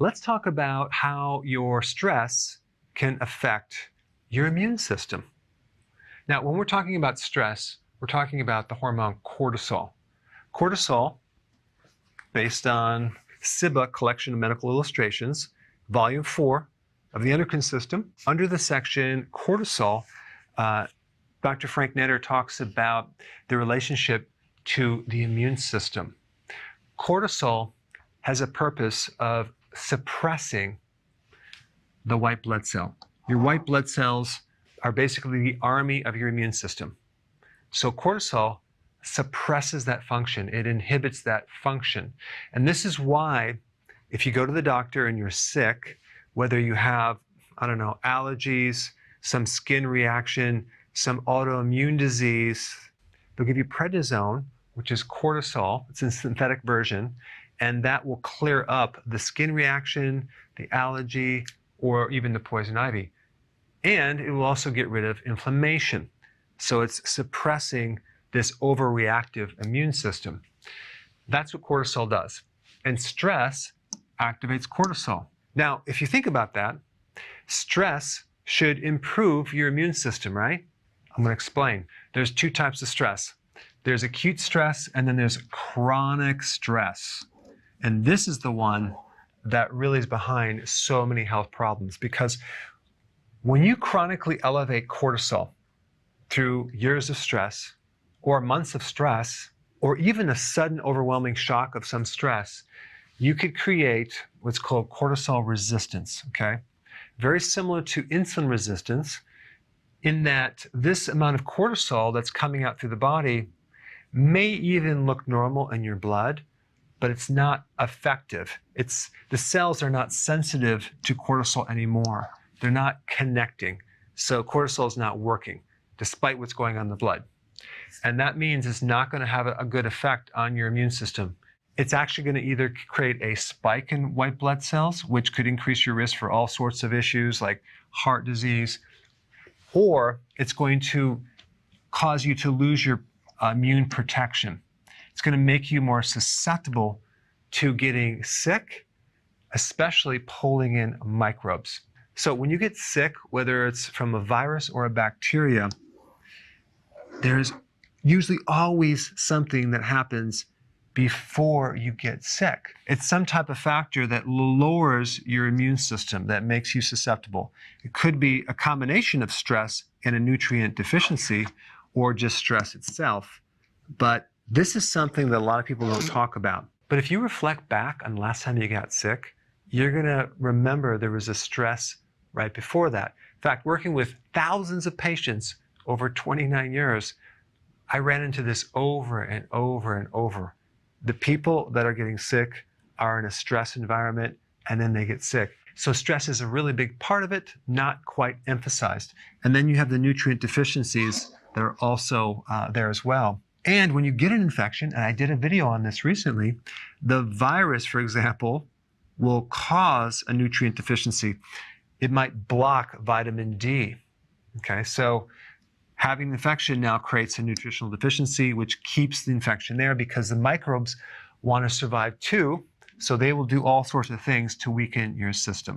let's talk about how your stress can affect your immune system. Now, when we're talking about stress, we're talking about the hormone cortisol. Cortisol, based on SIBA Collection of Medical Illustrations, Volume 4 of the Endocrine System, under the section cortisol, Dr. Frank Netter talks about the relationship to the immune system. Cortisol has a purpose of suppressing the white blood cell. Your white blood cells are basically the army of your immune system. So cortisol suppresses that function. It inhibits that function. And this is why if you go to the doctor and you're sick, whether you have, allergies, some skin reaction, some autoimmune disease, they'll give you prednisone, which is cortisol. It's a synthetic version, and that will clear up the skin reaction, the allergy, or even the poison ivy. And it will also get rid of inflammation. So it's suppressing this overreactive immune system. That's what cortisol does. And stress activates cortisol. Now, if you think about that, stress should improve your immune system, right? I'm going to explain. There's two types of stress. There's acute stress, and then there's chronic stress. And this is the one that really is behind so many health problems, because when you chronically elevate cortisol through years of stress or months of stress, or even a sudden overwhelming shock of some stress, you could create what's called cortisol resistance, okay? Very similar to insulin resistance, in that this amount of cortisol that's coming out through the body may even look normal in your blood, but it's not effective. The cells are not sensitive to cortisol anymore. They're not connecting. So cortisol is not working, despite what's going on in the blood. And that means it's not going to have a good effect on your immune system. It's actually going to either create a spike in white blood cells, which could increase your risk for all sorts of issues like heart disease, or it's going to cause you to lose your immune protection. It's going to make you more susceptible to getting sick, especially pulling in microbes. So when you get sick, whether it's from a virus or a bacteria, there's usually always something that happens before you get sick. It's some type of factor that lowers your immune system, that makes you susceptible. It could be a combination of stress and a nutrient deficiency, or just stress itself. But this is something that a lot of people don't talk about. But if you reflect back on the last time you got sick, you're going to remember there was a stress right before that. In fact, working with thousands of patients over 29 years, I ran into this over and over and over. The people that are getting sick are in a stress environment, and then they get sick. So stress is a really big part of it, not quite emphasized. And then you have the nutrient deficiencies that are also there as well. And when you get an infection, and I did a video on this recently, the virus, for example, will cause a nutrient deficiency. It might block vitamin D. Okay, so having the infection now creates a nutritional deficiency, which keeps the infection there because the microbes want to survive too. So they will do all sorts of things to weaken your system.